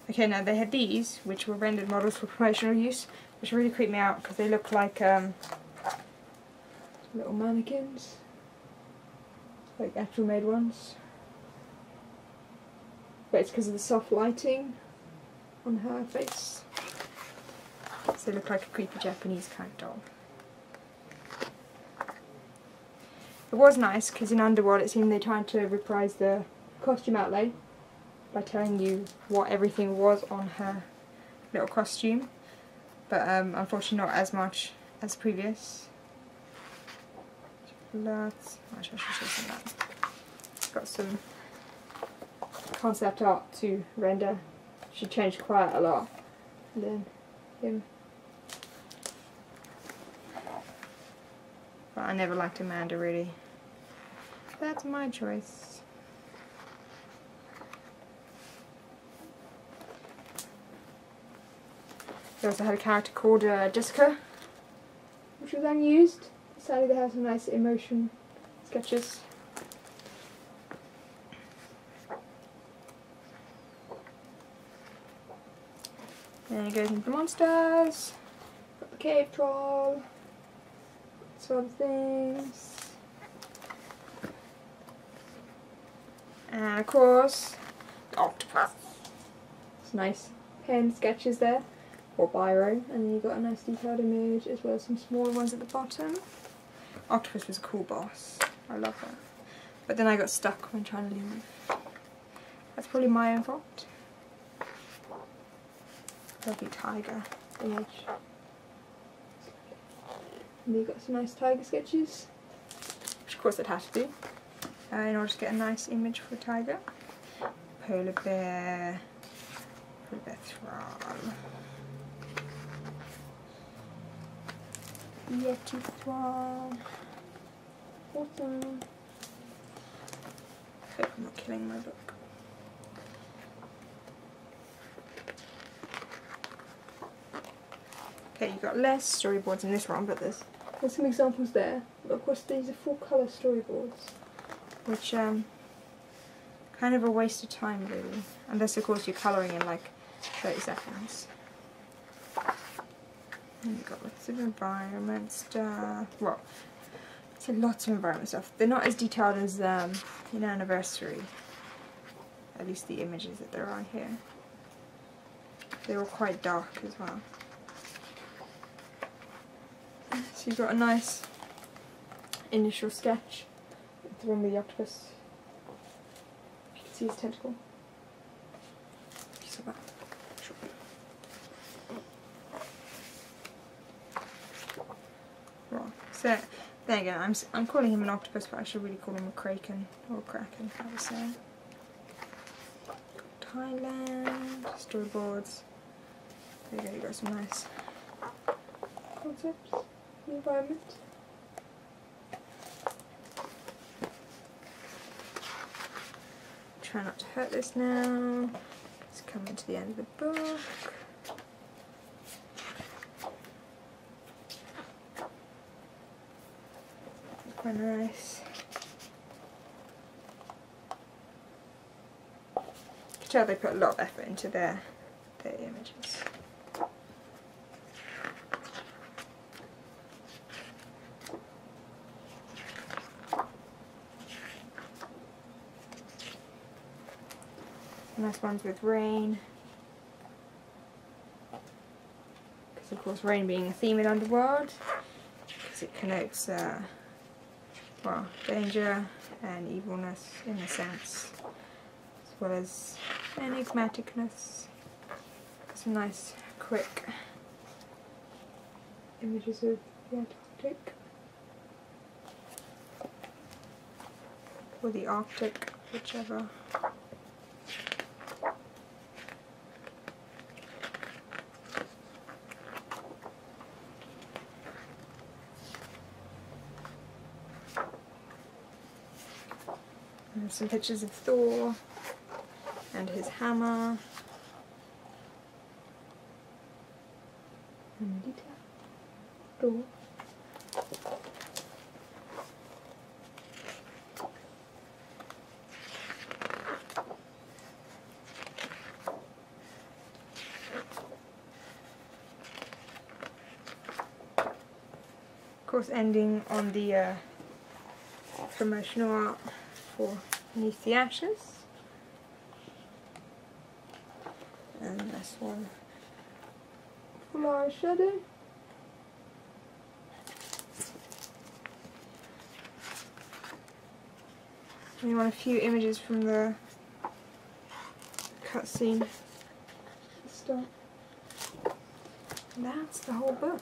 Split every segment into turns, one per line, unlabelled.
Okay, now they had these, which were rendered models for promotional use, which really creep me out because they look like little mannequins, like actual made ones. But it's because of the soft lighting on her face. So they look like a creepy Japanese kind of doll. It was nice because in Underworld it seemed they tried to reprise the costume outlay by telling you what everything was on her little costume, but unfortunately not as much as previous. Lots. Actually, I should show some of that. It's got some concept art to render. She changed quite a lot. And then him. But I never liked Amanda really. That's my choice. They also had a character called Jessica, which was unused. Sadly, they have some nice emotion sketches. Then it goes into the monsters. Got the cave troll. Some other things. And of course, the octopus. It's nice pen sketches there, or biro, and then you've got a nice detailed image as well as some smaller ones at the bottom. Octopus was a cool boss. I love her. But then I got stuck when trying to leave. That's probably my own fault. Lovely tiger image. And you've got some nice tiger sketches, which of course it had to do. In order to get a nice image for a tiger. Polar bear thrall. Yeti thrall. Awesome. Hope I'm not killing my book. Okay, you've got less storyboards in this one, but there's some examples there. But of course these are full colour storyboards, which kind of a waste of time really, unless of course you're colouring in like 30 seconds. And you've got lots of environment stuff. Well, it's lots of environment stuff. They're not as detailed as in Anniversary, at least the images that there are here. They're all quite dark as well. So you've got a nice initial sketch. It's the one with the octopus. You can see his tentacle. Piece of that. Sure. Right. So there you go. I'm calling him an octopus, but I should really call him a kraken or a kraken. I was saying. Thailand storyboards. There you go. You got some nice concepts. Environment. Try not to hurt this now. It's coming to the end of the book. Quite nice. You can tell they put a lot of effort into their images. Nice ones with rain, because of course rain being a theme in Underworld, because it connotes well, danger and evilness in a sense, as well as enigmaticness. Some nice quick images of the Antarctic, or the Arctic, whichever. And some pictures of Thor and his hammer. And detail. Thor. course ending on the promotional art for Beneath the Ashes. And this one, full eye shadow. We want a few images from the cutscene. Start. That's the whole book.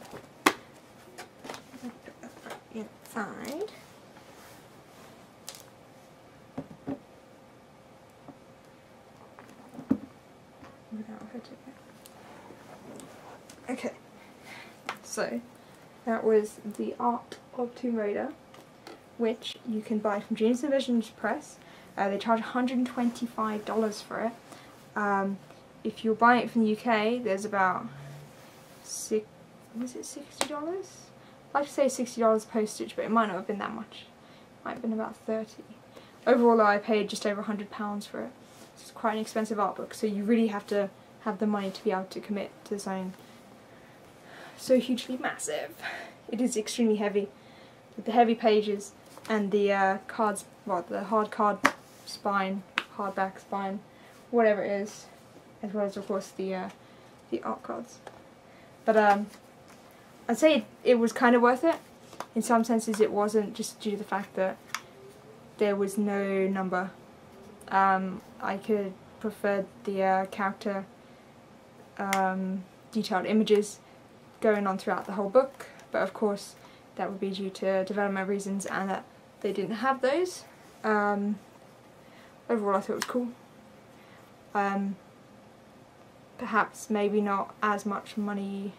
I'll put that back inside. Without hurting it. Okay, so that was the art of Tomb Raider, which you can buy from Genius and Visions Press. They charge $125 for it. If you're buying it from the UK, there's about $60? I'd like to say $60 postage, but it might not have been that much. It might have been about $30. Overall, I paid just over £100 for it. It's quite an expensive art book, so you really have to have the money to be able to commit to something so hugely massive. It is extremely heavy, with the heavy pages and the cards, well, the hard card spine, hardback spine, whatever it is, as well as of course the art cards. But I'd say it was kind of worth it. In some senses it wasn't, just due to the fact that there was no number. I could prefer the character detailed images going on throughout the whole book, but of course that would be due to development reasons and that they didn't have those. Overall I thought it was cool. Perhaps maybe not as much money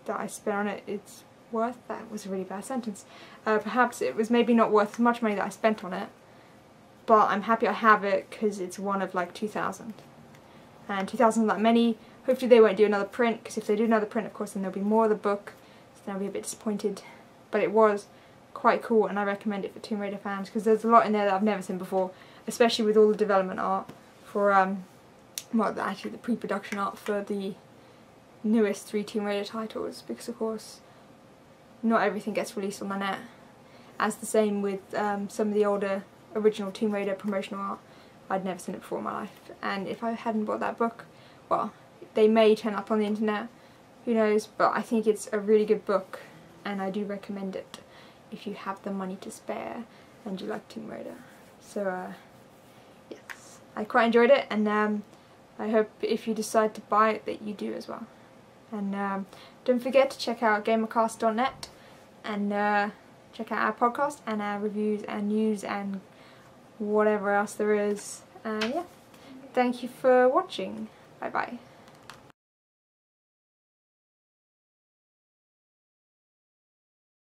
that I spent on it it's worth. That was a really bad sentence. Perhaps it was maybe not worth as much money that I spent on it, but I'm happy I have it because it's one of like 2,000. And 2,000 isn't that many. Hopefully they won't do another print, because if they do another print, of course, then there'll be more of the book, so then I'll be a bit disappointed. But it was quite cool, and I recommend it for Tomb Raider fans, because there's a lot in there that I've never seen before, especially with all the development art for, well, actually the pre-production art for the newest 3 Tomb Raider titles, because of course not everything gets released on the net. As the same with some of the older original Tomb Raider promotional art, I'd never seen it before in my life, and if I hadn't bought that book, well, they may turn up on the internet, who knows, but I think it's a really good book, and I do recommend it if you have the money to spare and you like Tomb Raider. So yes, I quite enjoyed it, and I hope if you decide to buy it that you do as well. And don't forget to check out gamercast.net and check out our podcast and our reviews and news and whatever else there is. Yeah, thank you for watching. Bye bye.